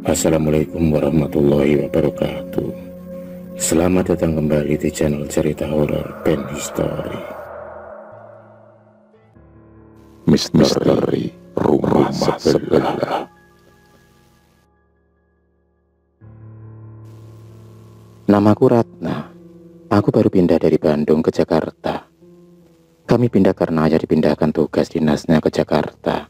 Assalamualaikum warahmatullahi wabarakatuh. Selamat datang kembali di channel cerita horor Pen History. Misteri rumah sebelah. Namaku Ratna. Aku baru pindah dari Bandung ke Jakarta. Kami pindah karena ayah dipindahkan tugas dinasnya ke Jakarta.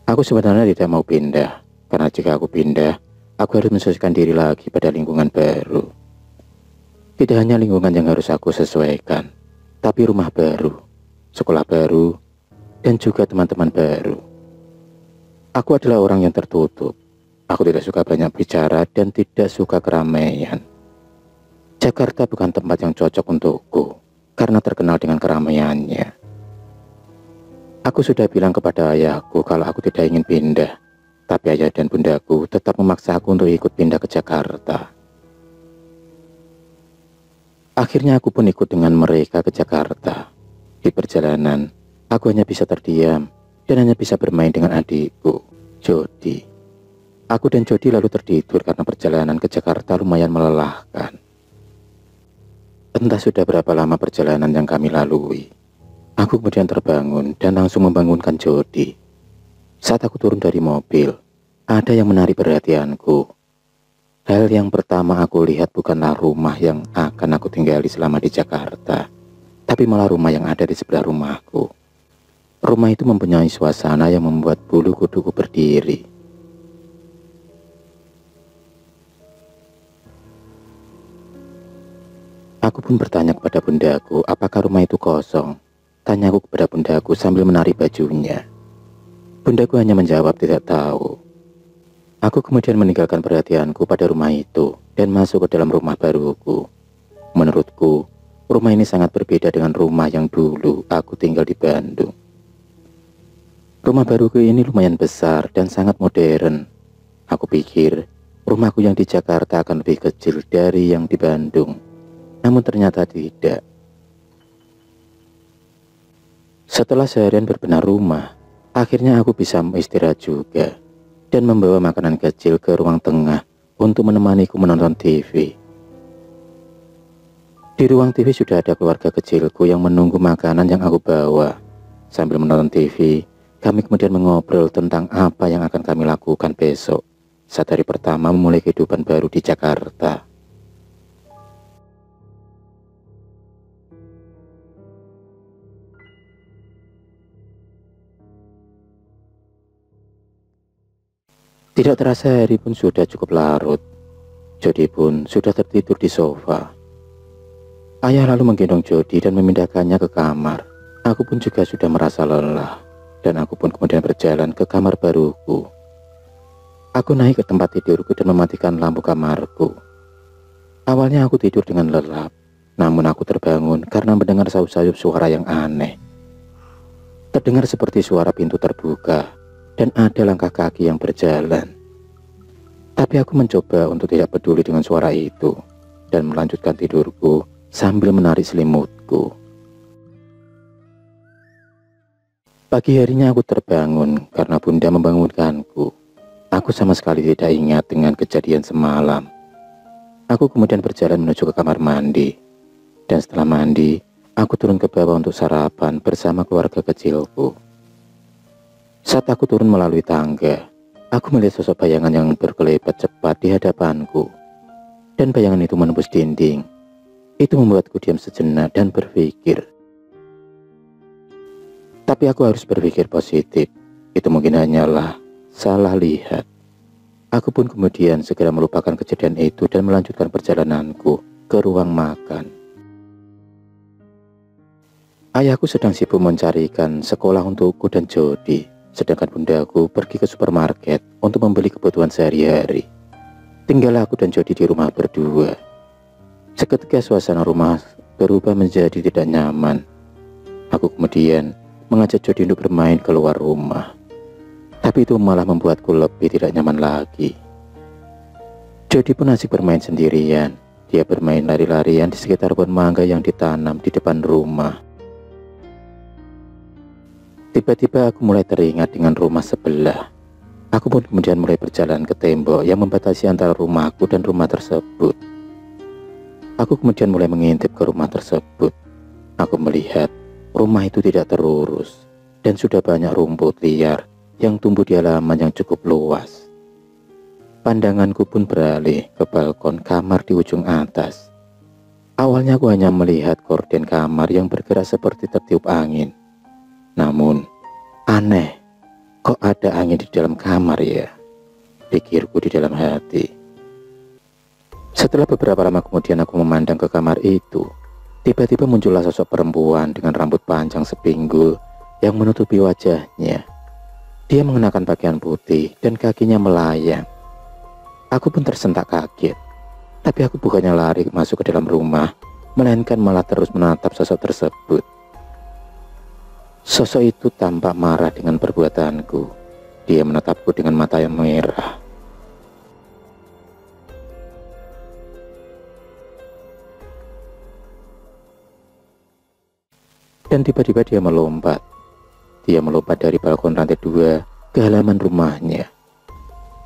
Aku sebenarnya tidak mau pindah, karena jika aku pindah, aku harus menyesuaikan diri lagi pada lingkungan baru. Tidak hanya lingkungan yang harus aku sesuaikan, tapi rumah baru, sekolah baru, dan juga teman-teman baru. Aku adalah orang yang tertutup. Aku tidak suka banyak bicara dan tidak suka keramaian. Jakarta bukan tempat yang cocok untukku, karena terkenal dengan keramaiannya. Aku sudah bilang kepada ayahku kalau aku tidak ingin pindah, tapi ayah dan bundaku tetap memaksa aku untuk ikut pindah ke Jakarta. Akhirnya aku pun ikut dengan mereka ke Jakarta. Di perjalanan, aku hanya bisa terdiam dan hanya bisa bermain dengan adikku, Jody. Aku dan Jody lalu tertidur karena perjalanan ke Jakarta lumayan melelahkan. Entah sudah berapa lama perjalanan yang kami lalui. Aku kemudian terbangun dan langsung membangunkan Jody. Saat aku turun dari mobil, ada yang menarik perhatianku. Hal yang pertama aku lihat bukanlah rumah yang akan aku tinggali selama di Jakarta, tapi malah rumah yang ada di sebelah rumahku. Rumah itu mempunyai suasana yang membuat bulu kuduku berdiri. Aku pun bertanya kepada bundaku, apakah rumah itu kosong? Tanyaku kepada bundaku sambil menarik bajunya. Bundaku hanya menjawab tidak tahu. Aku kemudian meninggalkan perhatianku pada rumah itu dan masuk ke dalam rumah baruku. Menurutku, rumah ini sangat berbeda dengan rumah yang dulu aku tinggal di Bandung. Rumah baruku ini lumayan besar dan sangat modern. Aku pikir rumahku yang di Jakarta akan lebih kecil dari yang di Bandung. Namun ternyata tidak. Setelah seharian berbenah rumah, akhirnya aku bisa istirahat juga dan membawa makanan kecil ke ruang tengah untuk menemaniku menonton TV. Di ruang TV sudah ada keluarga kecilku yang menunggu makanan yang aku bawa. Sambil menonton TV, kami kemudian mengobrol tentang apa yang akan kami lakukan besok saat hari pertama memulai kehidupan baru di Jakarta. Tidak terasa hari pun sudah cukup larut. Jody pun sudah tertidur di sofa. Ayah lalu menggendong Jody dan memindahkannya ke kamar. Aku pun juga sudah merasa lelah, dan aku pun kemudian berjalan ke kamar baruku. Aku naik ke tempat tidurku dan mematikan lampu kamarku. Awalnya aku tidur dengan lelap, namun aku terbangun karena mendengar sayup-sayup suara yang aneh. Terdengar seperti suara pintu terbuka dan ada langkah kaki yang berjalan. Tapi aku mencoba untuk tidak peduli dengan suara itu dan melanjutkan tidurku sambil menarik selimutku. Pagi harinya aku terbangun karena bunda membangunkanku. Aku sama sekali tidak ingat dengan kejadian semalam. Aku kemudian berjalan menuju ke kamar mandi. Dan setelah mandi, aku turun ke bawah untuk sarapan bersama keluarga kecilku. Saat aku turun melalui tangga, aku melihat sosok bayangan yang berkelebat cepat di hadapanku. Dan bayangan itu menembus dinding. Itu membuatku diam sejenak dan berpikir. Tapi aku harus berpikir positif. Itu mungkin hanyalah salah lihat. Aku pun kemudian segera melupakan kejadian itu dan melanjutkan perjalananku ke ruang makan. Ayahku sedang sibuk mencarikan sekolah untukku dan Jody. Sedangkan bundaku pergi ke supermarket untuk membeli kebutuhan sehari-hari. Tinggal aku dan Jody di rumah berdua. Seketika suasana rumah berubah menjadi tidak nyaman. Aku kemudian mengajak Jody untuk bermain keluar rumah. Tapi itu malah membuatku lebih tidak nyaman lagi. Jody pun asik bermain sendirian. Dia bermain lari-larian di sekitar pohon mangga yang ditanam di depan rumah. Tiba-tiba aku mulai teringat dengan rumah sebelah. Aku pun kemudian mulai berjalan ke tembok yang membatasi antara rumahku dan rumah tersebut. Aku kemudian mulai mengintip ke rumah tersebut. Aku melihat rumah itu tidak terurus dan sudah banyak rumput liar yang tumbuh di halaman yang cukup luas. Pandanganku pun beralih ke balkon kamar di ujung atas. Awalnya aku hanya melihat gorden kamar yang bergerak seperti tertiup angin. Namun, aneh, kok ada angin di dalam kamar ya? Pikirku di dalam hati. Setelah beberapa lama kemudian aku memandang ke kamar itu. Tiba-tiba muncullah sosok perempuan dengan rambut panjang sepinggul yang menutupi wajahnya. Dia mengenakan pakaian putih dan kakinya melayang. Aku pun tersentak kaget. Tapi aku bukannya lari masuk ke dalam rumah, melainkan malah terus menatap sosok tersebut. Sosok itu tampak marah dengan perbuatanku. Dia menatapku dengan mata yang merah. Dan tiba-tiba dia melompat. Dia melompat dari balkon lantai 2 ke halaman rumahnya.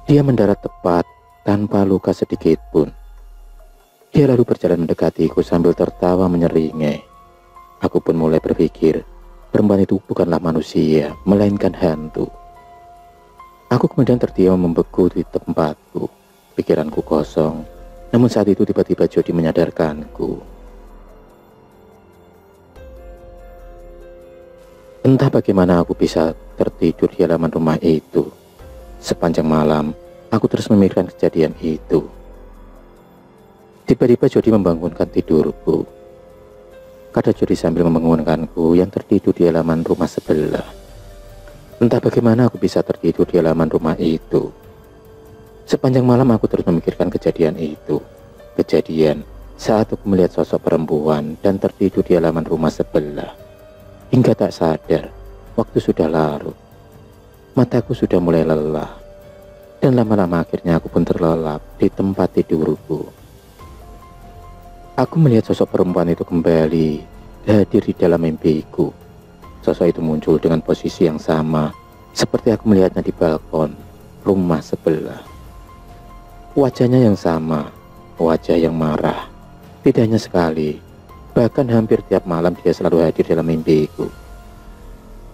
Dia mendarat tepat tanpa luka sedikit pun. Dia lalu berjalan mendekatiku sambil tertawa menyeringai. Aku pun mulai berpikir, perempuan itu bukanlah manusia, melainkan hantu. Aku kemudian terdiam membeku di tempatku. Pikiranku kosong. Namun saat itu tiba-tiba Jody menyadarkanku. Entah bagaimana aku bisa tertidur di halaman rumah itu. Sepanjang malam, aku terus memikirkan kejadian itu. Tiba-tiba Jody membangunkan tidurku. Kata Jody sambil membangunkanku yang tertidur di halaman rumah sebelah. Entah bagaimana aku bisa tertidur di halaman rumah itu. Sepanjang malam aku terus memikirkan kejadian itu. Kejadian saat aku melihat sosok perempuan dan tertidur di halaman rumah sebelah. Hingga tak sadar, waktu sudah larut. Mataku sudah mulai lelah. Dan lama-lama akhirnya aku pun terlelap di tempat tidurku. Aku melihat sosok perempuan itu kembali hadir di dalam mimpiku. Sosok itu muncul dengan posisi yang sama seperti aku melihatnya di balkon rumah sebelah. Wajahnya yang sama, wajah yang marah. Tidak hanya sekali, bahkan hampir tiap malam dia selalu hadir dalam mimpiku.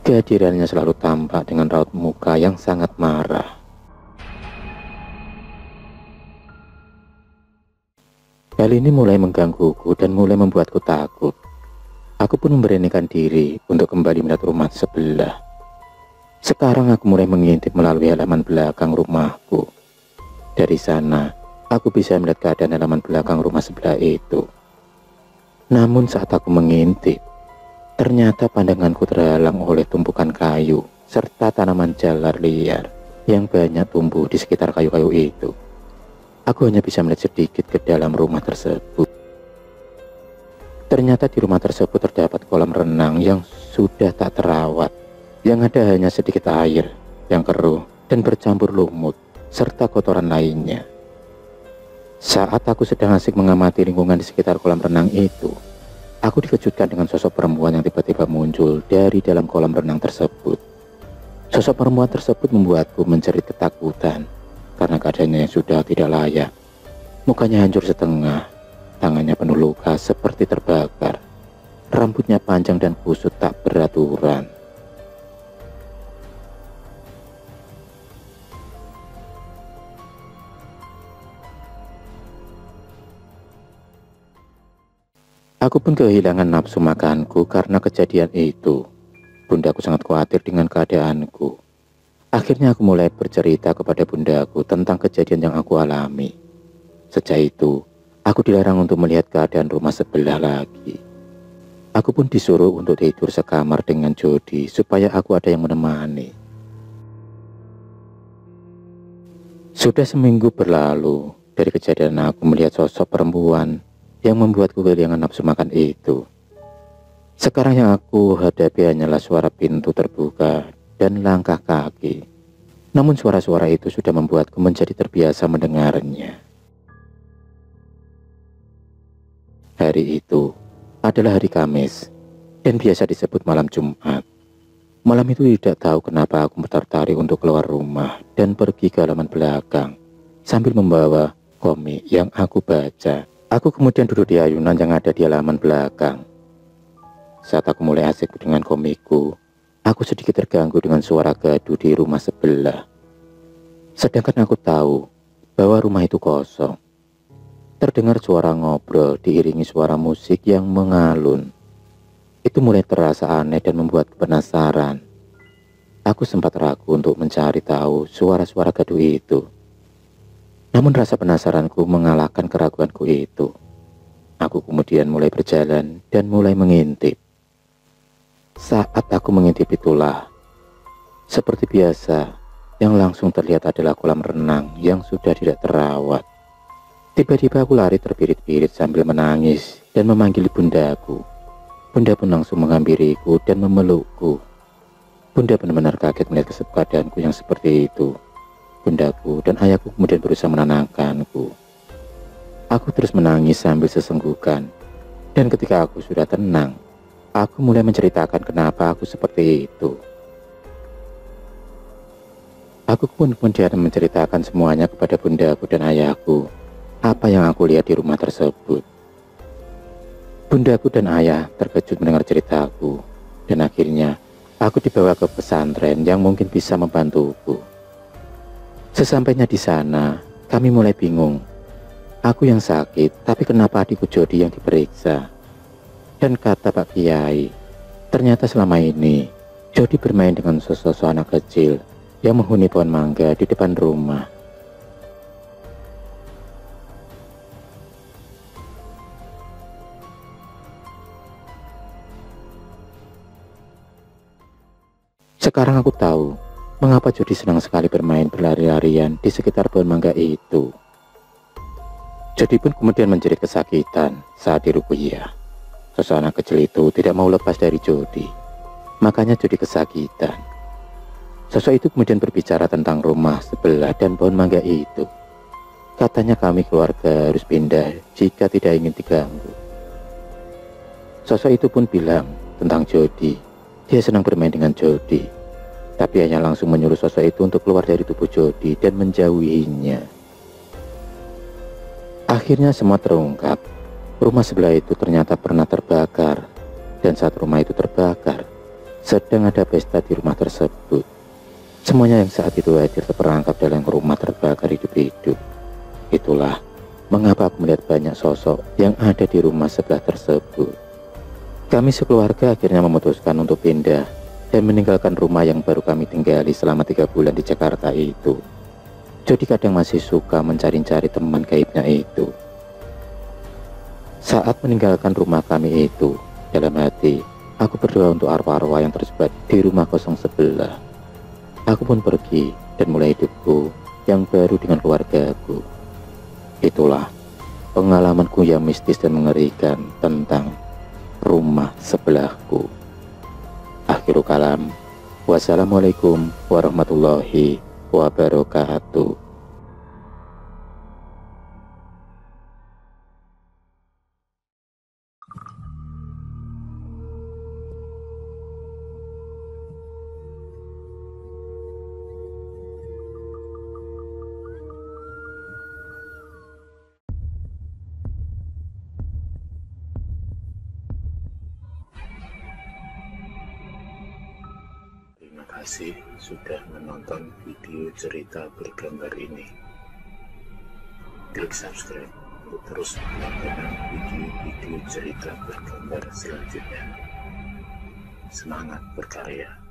Kehadirannya selalu tampak dengan raut muka yang sangat marah. Hal ini mulai menggangguku dan mulai membuatku takut. Aku pun memberanikan diri untuk kembali melihat rumah sebelah. Sekarang aku mulai mengintip melalui halaman belakang rumahku. Dari sana, aku bisa melihat keadaan halaman belakang rumah sebelah itu. Namun saat aku mengintip, ternyata pandanganku terhalang oleh tumpukan kayu serta tanaman jalar liar yang banyak tumbuh di sekitar kayu-kayu itu. Aku hanya bisa melihat sedikit ke dalam rumah tersebut. Ternyata di rumah tersebut terdapat kolam renang yang sudah tak terawat. Yang ada hanya sedikit air yang keruh dan bercampur lumut serta kotoran lainnya. Saat aku sedang asik mengamati lingkungan di sekitar kolam renang itu, aku dikejutkan dengan sosok perempuan yang tiba-tiba muncul dari dalam kolam renang tersebut. Sosok perempuan tersebut membuatku menjerit ketakutan. Karena keadaannya yang sudah tidak layak. Mukanya hancur setengah, tangannya penuh luka seperti terbakar. Rambutnya panjang dan kusut tak beraturan. Aku pun kehilangan nafsu makanku karena kejadian itu. Bundaku sangat khawatir dengan keadaanku. Akhirnya aku mulai bercerita kepada bundaku tentang kejadian yang aku alami. Sejak itu, aku dilarang untuk melihat keadaan rumah sebelah lagi. Aku pun disuruh untuk tidur sekamar dengan Jody supaya aku ada yang menemani. Sudah seminggu berlalu dari kejadian aku melihat sosok perempuan yang membuatku kehilangan nafsu makan itu. Sekarang yang aku hadapi hanyalah suara pintu terbuka dan langkah kaki. Namun suara-suara itu sudah membuatku menjadi terbiasa mendengarnya. Hari itu adalah hari Kamis dan biasa disebut malam Jumat. Malam itu tidak tahu kenapa aku tertarik untuk keluar rumah dan pergi ke halaman belakang sambil membawa komik yang aku baca. Aku kemudian duduk di ayunan yang ada di halaman belakang. Saat aku mulai asik dengan komikku, aku sedikit terganggu dengan suara gaduh di rumah sebelah. Sedangkan aku tahu bahwa rumah itu kosong. Terdengar suara ngobrol diiringi suara musik yang mengalun. Itu mulai terasa aneh dan membuatku penasaran. Aku sempat ragu untuk mencari tahu suara-suara gaduh itu. Namun rasa penasaranku mengalahkan keraguanku itu. Aku kemudian mulai berjalan dan mulai mengintip. Saat aku mengintip itulah, seperti biasa, yang langsung terlihat adalah kolam renang yang sudah tidak terawat. Tiba-tiba aku lari terbirit-birit sambil menangis dan memanggil bundaku. Bunda pun langsung menghampiriku dan memelukku. Bunda benar-benar kaget melihat keadaanku yang seperti itu. Bundaku dan ayahku kemudian berusaha menenangkanku. Aku terus menangis sambil sesenggukan. Dan ketika aku sudah tenang, aku mulai menceritakan kenapa aku seperti itu. Aku pun kemudian menceritakan semuanya kepada bundaku dan ayahku, apa yang aku lihat di rumah tersebut. Bundaku dan ayah terkejut mendengar ceritaku, dan akhirnya aku dibawa ke pesantren yang mungkin bisa membantuku. Sesampainya di sana, kami mulai bingung. Aku yang sakit, tapi kenapa adikku Jody yang diperiksa? Dan kata Pak Kiai, ternyata selama ini Jody bermain dengan sosok anak kecil yang menghuni pohon mangga di depan rumah. Sekarang aku tahu mengapa Jody senang sekali bermain berlari-larian di sekitar pohon mangga itu. Jody pun kemudian menjerit kesakitan saat diruqyah. Sosok anak kecil itu tidak mau lepas dari Jody, makanya Jody kesakitan. Sosok itu kemudian berbicara tentang rumah sebelah dan pohon mangga itu. Katanya kami keluarga harus pindah jika tidak ingin diganggu. Sosok itu pun bilang tentang Jody. Dia senang bermain dengan Jody, tapi hanya langsung menyuruh sosok itu untuk keluar dari tubuh Jody dan menjauhinya. Akhirnya semua terungkap. Rumah sebelah itu ternyata pernah terbakar, dan saat rumah itu terbakar, sedang ada pesta di rumah tersebut. Semuanya yang saat itu hadir terperangkap dalam rumah terbakar hidup-hidup. Itulah mengapa aku melihat banyak sosok yang ada di rumah sebelah tersebut. Kami sekeluarga akhirnya memutuskan untuk pindah dan meninggalkan rumah yang baru kami tinggali selama 3 bulan di Jakarta itu. Jody kadang masih suka mencari-cari teman gaibnya itu. Saat meninggalkan rumah kami itu, dalam hati, aku berdoa untuk arwah-arwah yang terjebak di rumah kosong sebelah. Aku pun pergi dan mulai hidupku yang baru dengan keluargaku. Itulah pengalamanku yang mistis dan mengerikan tentang rumah sebelahku. Akhirul kalam. Wassalamualaikum warahmatullahi wabarakatuh. Terima kasih sudah menonton video cerita bergambar ini. Klik subscribe untuk terus mendapatkan video-video cerita bergambar selanjutnya. Semangat berkarya.